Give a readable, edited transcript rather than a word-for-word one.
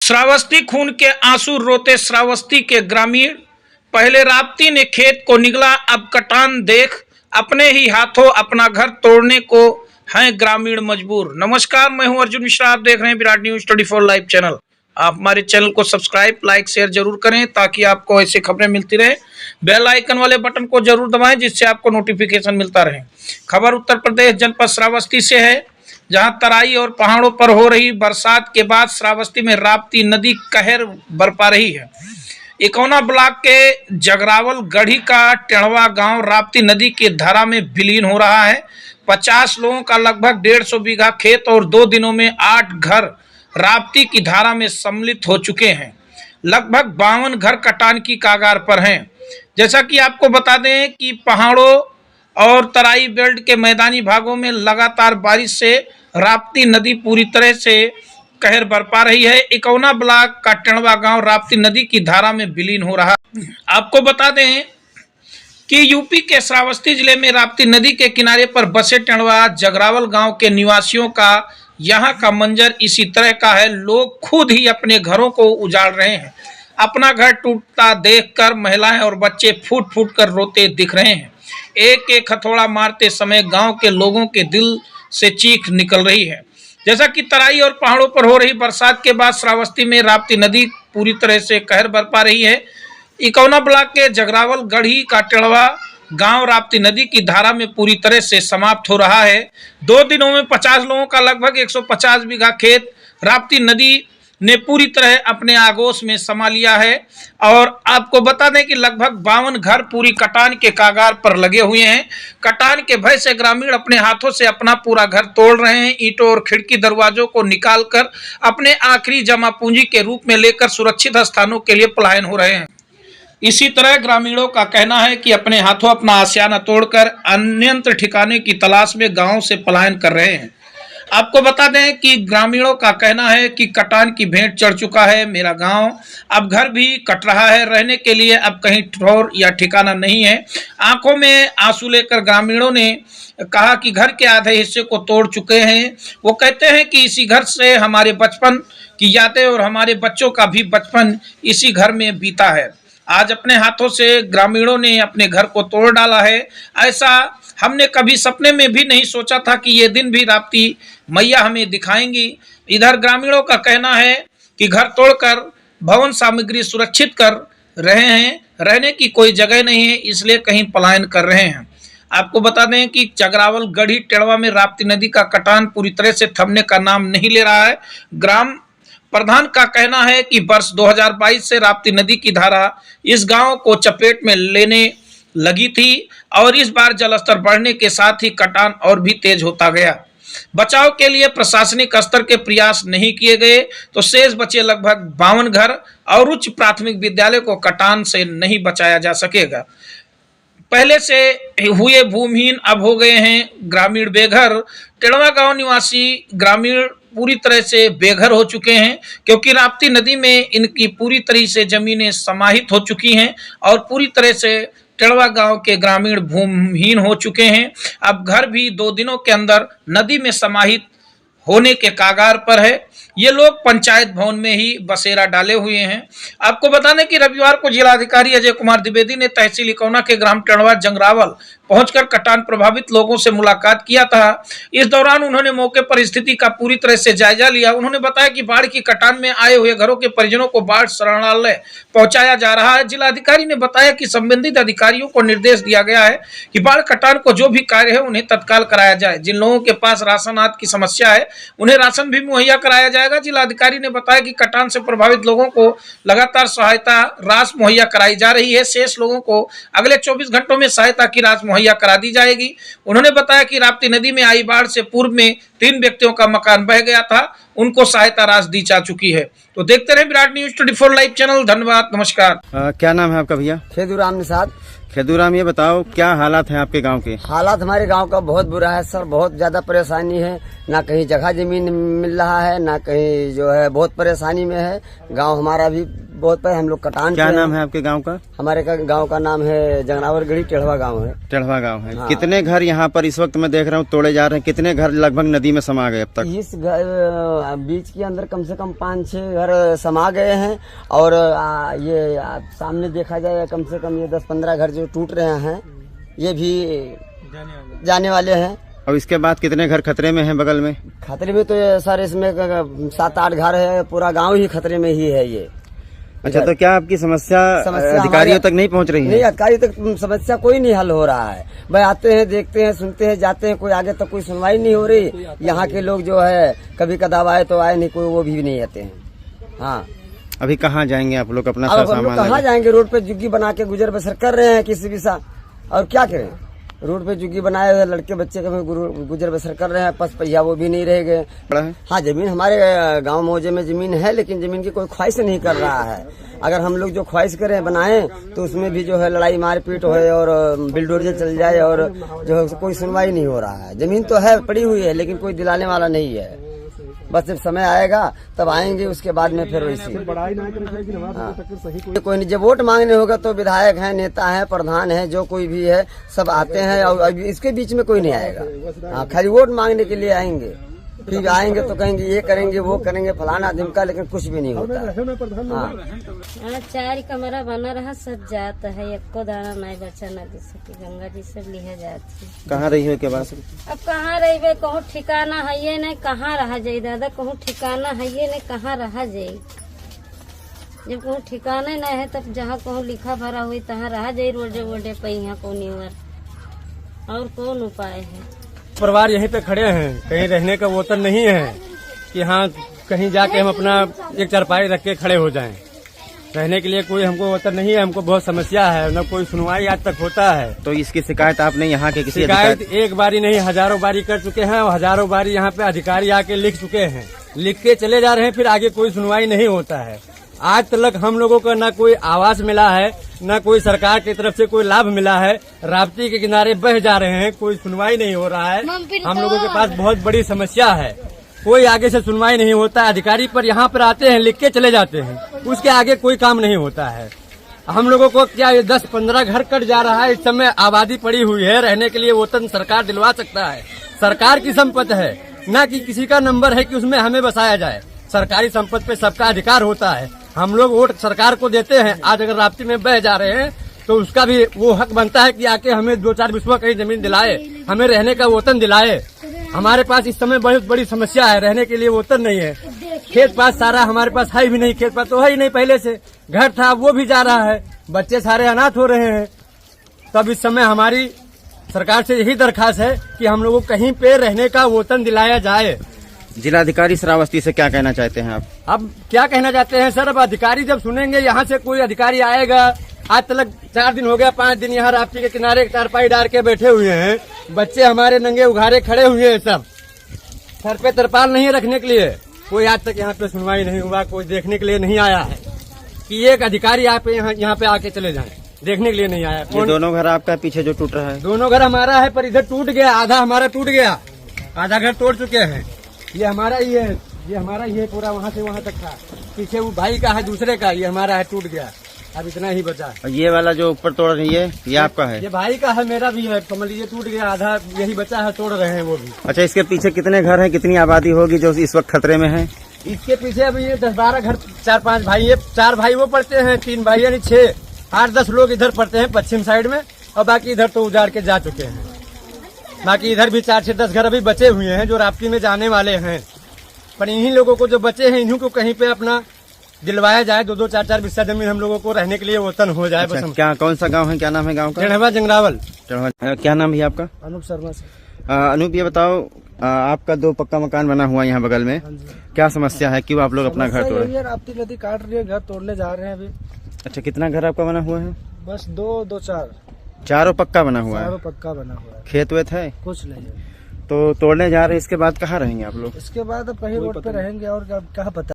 श्रावस्ती खून के आंसू रोते श्रावस्ती के ग्रामीण। पहले राप्ती ने खेत को निगला, अब कटान देख अपने ही हाथों अपना घर तोड़ने को हैं ग्रामीण मजबूर। नमस्कार, मैं हूं अर्जुन मिश्रा, आप देख रहे हैं विराट न्यूज 24 लाइव चैनल। आप हमारे चैनल को सब्सक्राइब, लाइक, शेयर जरूर करें ताकि आपको ऐसी खबरें मिलती रहे। बेल आइकन वाले बटन को जरूर दबाएं जिससे आपको नोटिफिकेशन मिलता रहे। खबर उत्तर प्रदेश जनपद श्रावस्ती से है, जहां तराई और पहाड़ों पर हो रही बरसात के बाद श्रावस्ती में राप्ती नदी कहर बरपा रही है। इकौना ब्लॉक के जगरावल गढ़ी का टेढ़वा गांव राप्ती नदी की धारा में विलीन हो रहा है। 50 लोगों का लगभग 150 बीघा खेत और 2 दिनों में 8 घर राप्ती की धारा में सम्मिलित हो चुके हैं। लगभग 52 घर कटान की कागार पर हैं। जैसा कि आपको बता दें कि पहाड़ों और तराई बेल्ट के मैदानी भागों में लगातार बारिश से राप्ती नदी पूरी तरह से कहर बरपा रही है। इकौना ब्लॉक का टेढ़वा गांव राप्ती नदी की धारा में विलीन हो रहा है। आपको बता दें कि यूपी के श्रावस्ती जिले में राप्ती नदी के किनारे पर बसे टेढ़वा जगरावल गांव के निवासियों का यहाँ का मंजर इसी तरह का है। लोग खुद ही अपने घरों को उजाड़ रहे हैं। अपना घर टूटता देखकर महिलाएं और बच्चे फूट फूट कर रोते दिख रहे हैं। एक एक हथौड़ा मारते समय गांव के लोगों के दिल से चीख निकल रही है। जैसा कि तराई और पहाड़ों पर हो रही बरसात के बाद श्रावस्ती में राप्ती नदी पूरी तरह से कहर बरपा रही है। इकौना ब्लॉक के जगरावल गढ़ी का टेढ़वा गांव राप्ती नदी की धारा में पूरी तरह से समाप्त हो रहा है। 2 दिनों में 50 लोगों का लगभग 150 बीघा खेत राप्ती नदी ने पूरी तरह अपने आगोश में समा लिया है। और आपको बता दें कि लगभग 52 घर पूरी कटान के कागार पर लगे हुए हैं। कटान के भय से ग्रामीण अपने हाथों से अपना पूरा घर तोड़ रहे हैं। ईंटों और खिड़की दरवाजों को निकालकर अपने आखिरी जमा पूंजी के रूप में लेकर सुरक्षित स्थानों के लिए पलायन हो रहे हैं। इसी तरह ग्रामीणों का कहना है कि अपने हाथों अपना आशियाना तोड़कर अन्यत्र ठिकाने की तलाश में गांव से पलायन कर रहे हैं। आपको बता दें कि ग्रामीणों का कहना है कि कटान की भेंट चढ़ चुका है मेरा गांव, अब घर भी कट रहा है, रहने के लिए अब कहीं ठौर या ठिकाना नहीं है। आंखों में आंसू लेकर ग्रामीणों ने कहा कि घर के आधे हिस्से को तोड़ चुके हैं। वो कहते हैं कि इसी घर से हमारे बचपन की यादें और हमारे बच्चों का भी बचपन इसी घर में बीता है। आज अपने हाथों से ग्रामीणों ने अपने घर को तोड़ डाला है। ऐसा हमने कभी सपने में भी नहीं सोचा था कि ये दिन भी राप्ती मैया हमें दिखाएंगी। इधर ग्रामीणों का कहना है कि घर तोड़कर भवन सामग्री सुरक्षित कर रहे हैं, रहने की कोई जगह नहीं है, इसलिए कहीं पलायन कर रहे हैं। आपको बता दें कि जगरावल गढ़ी टेढ़वा में राप्ती नदी का कटान पूरी तरह से थमने का नाम नहीं ले रहा है। ग्राम प्रधान का कहना है कि वर्ष 2022 से राप्ती नदी की धारा इस गांव को चपेट में लेने लगी थी और इस बार जलस्तर बढ़ने के साथ ही कटान और भी तेज होता गया। बचाव के लिए प्रशासनिक स्तर के प्रयास नहीं किए गए तो शेष बचे लगभग 52 घर और उच्च प्राथमिक विद्यालय को कटान से नहीं बचाया जा सकेगा। पहले से हुए भूमिहीन अब हो गए हैं ग्रामीण बेघर। टेढ़वा गांव निवासी ग्रामीण पूरी तरह से बेघर हो चुके हैं क्योंकि राप्ती नदी में इनकी पूरी तरह से जमीनें समाहित हो चुकी हैं और पूरी तरह से टेढ़वा गांव के ग्रामीण भूमिहीन हो चुके हैं। अब घर भी 2 दिनों के अंदर नदी में समाहित होने के कागार पर है। ये लोग पंचायत भवन में ही बसेरा डाले हुए हैं। आपको बता दें कि रविवार को जिलाधिकारी अजय कुमार द्विवेदी ने तहसील इकौना के ग्राम टेढ़वा जंगरावल पहुंचकर कटान प्रभावित लोगों से मुलाकात किया था। इस दौरान उन्होंने मौके पर स्थिति का पूरी तरह से जायजा लिया। उन्होंने बताया कि बाढ़ की कटान में आए हुए घरों के परिजनों को बाढ़ शरणालय पहुंचाया जा रहा है। जिलाधिकारी ने बताया कि संबंधित अधिकारियों को निर्देश दिया गया है कि बाढ़ कटान को जो भी कार्य है उन्हें तत्काल कराया जाए। जिन लोगों के पास राशन आदि की समस्या है उन्हें राशन भी मुहैया कराया जाएगा। जिलाधिकारी ने बताया कि कटान से प्रभावित लोगों को लगातार सहायता राशि मुहैया कराई जा रही है। शेष लोगों को अगले 24 घंटों में सहायता की राशि मुहैया करा दी जाएगी। उन्होंने बताया कि राप्ती नदी में आई बाढ़ से पूर्व में 3 व्यक्तियों का मकान बह गया था, उनको सहायता राशि दी जा चुकी है। तो देखते रहे विराट न्यूज 24 लाइव चैनल। धन्यवाद, नमस्कार। क्या नाम है आपका भैया? खेदूराम निषाद। खेदूराम, ये बताओ क्या हालात हैं आपके गांव के? हालात हमारे गांव का बहुत बुरा है सर, बहुत ज्यादा परेशानी है। ना कहीं जगह जमीन मिल रहा है, ना कहीं जो है बहुत परेशानी में है। गांव हमारा भी बहुत पहले हम लोग कटान क्या से नाम हैं। है आपके गांव का? हमारे गांव का नाम है जंगनावरगढ़ी, टेढ़वा गांव है। टेढ़वा गांव है। हाँ। कितने घर यहाँ पर इस वक्त मैं देख रहा हूँ तोड़े जा रहे हैं? कितने घर लगभग नदी में समा गए अब तक? इस बीच के अंदर कम से कम 5-6 घर समा गए हैं और सामने देखा जाए कम से कम ये 10-15 घर जो टूट रहे हैं, ये भी जाने वाले हैं। और इसके बाद कितने घर खतरे में हैं बगल में? खतरे में तो ये सर इसमें 7-8 घर है, पूरा गांव ही खतरे में ही है ये। अच्छा, तो क्या आपकी समस्या अधिकारियों हमारे- तक नहीं पहुंच रही नहीं, है? अधिकारी तक समस्या कोई नहीं हल हो रहा है। भाई आते हैं, देखते हैं, सुनते हैं, जाते हैं, कोई आगे तक कोई सुनवाई नहीं हो रही। यहाँ के लोग जो है कभी कदाव आए तो आए, नहीं कोई वो भी नहीं आते हैं। हाँ, अभी कहाँ जाएंगे आप लोग अपना अब हम लोग सामान कहाँ लेकर? जाएंगे? रोड पे झुग्गी बना के गुजर बसर कर रहे हैं किसी भी सा, और क्या करें? रोड पे झुग्गी बनाए हुए लड़के बच्चे का गुजर बसर कर रहे हैं, पस पहिया वो भी नहीं रह गए। बड़ा है? हाँ, जमीन हमारे गांव मौजे में जमीन है, लेकिन जमीन की कोई ख्वाहिश नहीं कर रहा है। अगर हम लोग जो ख्वाहिश करें बनाएं तो उसमें भी जो है लड़ाई मारपीट होए और बिल्डोजर चल जाए और जो है कोई सुनवाई नहीं हो रहा है। जमीन तो है, पड़ी हुई है, लेकिन कोई दिलाने वाला नहीं है। बस जब समय आएगा तब आएंगे, उसके बाद में फिर वैसी कोई नहीं। जब वोट मांगने होगा तो विधायक हैं, नेता हैं, प्रधान हैं, जो कोई भी है सब आते हैं, और इसके बीच में कोई नहीं आएगा। हाँ, खाली वोट मांगने के लिए आएंगे, फिर आएंगे तो कहेंगे ये करेंगे वो करेंगे फलाना ढिमका, लेकिन कुछ भी नहीं होता। हाँ, 4 कमरा बना रहा, सब जात है, एको दाना नहीं बचा नदी से, गंगा जी से लिहे जाती। कहाँ रही हो के बाद? अब कहाँ रही, कहूँ ठिकाना है ये नहीं, कहाँ रहा जाई दादा, कहूँ ठिकाना है ये नहीं, कहाँ रहा जाई। जब कहूँ ठिकाने नहीं है तब जहाँ कहूँ लिखा भरा हुई तहाँ रहा जाई, रोडे वोडे पे यहाँ कौन और कौन उपाय है। परिवार यहीं पे खड़े हैं, कहीं रहने का वतन नहीं है कि हाँ कहीं जाके हम अपना एक चारपाई रख के खड़े हो जाएं। रहने के लिए कोई हमको वतन नहीं है, हमको बहुत समस्या है, न कोई सुनवाई आज तक होता है। तो इसकी शिकायत आपने यहाँ के किसी शिकायत एक बारी नहीं, हजारों बारी कर चुके हैं और हजारों बारी यहाँ पे अधिकारी आके लिख चुके हैं, लिख के चले जा रहे हैं, फिर आगे कोई सुनवाई नहीं होता है। आज तक हम लोगों को न कोई आवास मिला है, न कोई सरकार की तरफ से कोई लाभ मिला है। राप्ती के किनारे बह जा रहे हैं, कोई सुनवाई नहीं हो रहा है। हम लोगों के पास बहुत बड़ी समस्या है, कोई आगे से सुनवाई नहीं होता है। अधिकारी पर यहाँ पर आते हैं, लिख के चले जाते हैं, उसके आगे कोई काम नहीं होता है। हम लोगों को क्या 10-15 घर कट जा रहा है, इस समय आबादी पड़ी हुई है, रहने के लिए वतन सरकार दिलवा सकता है। सरकार की संपत्ति है, न कि किसी का नंबर है कि उसमें हमें बसाया जाए। सरकारी संपत्ति पे सबका अधिकार होता है। हम लोग वोट सरकार को देते हैं, आज अगर राप्ती में बह जा रहे हैं तो उसका भी वो हक बनता है कि आके हमें 2-4 बिस्वा कहीं जमीन दिलाए, हमें रहने का वतन दिलाए। हमारे पास इस समय बहुत बड़ी समस्या है, रहने के लिए वतन नहीं है। खेत पास सारा हमारे पास है भी नहीं, खेत पास तो है ही नहीं, पहले से घर था वो भी जा रहा है, बच्चे सारे अनाथ हो रहे हैं। तब इस समय हमारी सरकार से यही दरखास्त है कि हम लोगों को कहीं पे रहने का वतन दिलाया जाए। जिलाधिकारी श्रावस्ती से क्या कहना चाहते हैं आप? अब क्या कहना चाहते हैं सर, अब अधिकारी जब सुनेंगे, यहाँ से कोई अधिकारी आएगा। आज तक 4 दिन हो गया, 5 दिन यहाँ राप्ती के किनारे चारपाई डाल के बैठे हुए हैं, बच्चे हमारे नंगे उघारे खड़े हुए हैं, सब सर पे तरपाल नहीं रखने के लिए। कोई आज तक यहाँ पे सुनवाई नहीं हुआ, कोई देखने के लिए नहीं आया है कि एक अधिकारी यहाँ पे आके चले जाए, देखने के लिए नहीं आया। ये दोनों घर आपका पीछे जो टूट रहा है? दोनों घर हमारा है, पर इधर टूट गया, आधा हमारा टूट गया, आधा घर तोड़ चुके हैं। ये हमारा ही है, ये हमारा ही है पूरा, वहाँ से वहाँ तक था। पीछे वो भाई का है, दूसरे का, ये हमारा है, टूट गया, अब इतना ही बचा। और ये वाला जो ऊपर तोड़ रही है ये आपका है? ये भाई का है, मेरा भी है, समझ लीजिए टूट गया, आधा यही बचा है, तोड़ रहे हैं वो भी। अच्छा, इसके पीछे कितने घर हैं, कितनी आबादी होगी जो इस वक्त खतरे में है? इसके पीछे अभी ये 10-12 घर, 4-5 भाई, ये 4 भाई वो पड़ते हैं, 3 भाई यानी 6, 8-10 लोग इधर पड़ते हैं पश्चिम साइड में, और बाकी इधर तो उजाड़ के जा चुके हैं। बाकी इधर भी 4-10 घर अभी बचे हुए हैं जो राप्ती में जाने वाले हैं, पर इन्हीं लोगों को जो बचे हैं, इन्हीं को कहीं पे अपना दिलवाया जाए, 2-2, 4-4 बिस्सा जमीन हम लोगों को रहने के लिए वतन हो जाए। अच्छा, क्या कौन सा गांव है, क्या नाम है गांव का? टेढ़वा जंगरावल। क्या नाम है आपका? अनूप शर्मा से। अनूप, ये बताओ, आपका 2 पक्का मकान बना हुआ है यहाँ बगल में, क्या समस्या है, क्यों आप लोग अपना घर तोड़े? राप्ती नदी काट रही है, घर तोड़ने जा रहे हैं अभी। अच्छा, कितना घर आपका बना हुआ है? बस 2-4 चारों पक्का बना हुआ है? चारों पक्का बना हुआ है, खेत वेत है? कुछ नहीं है। तो तोड़ने जा रहे हैं, इसके बाद कहाँ रहेंगे आप लोग? इसके बाद अब कहीं रोड पे रहेंगे और क्या पता।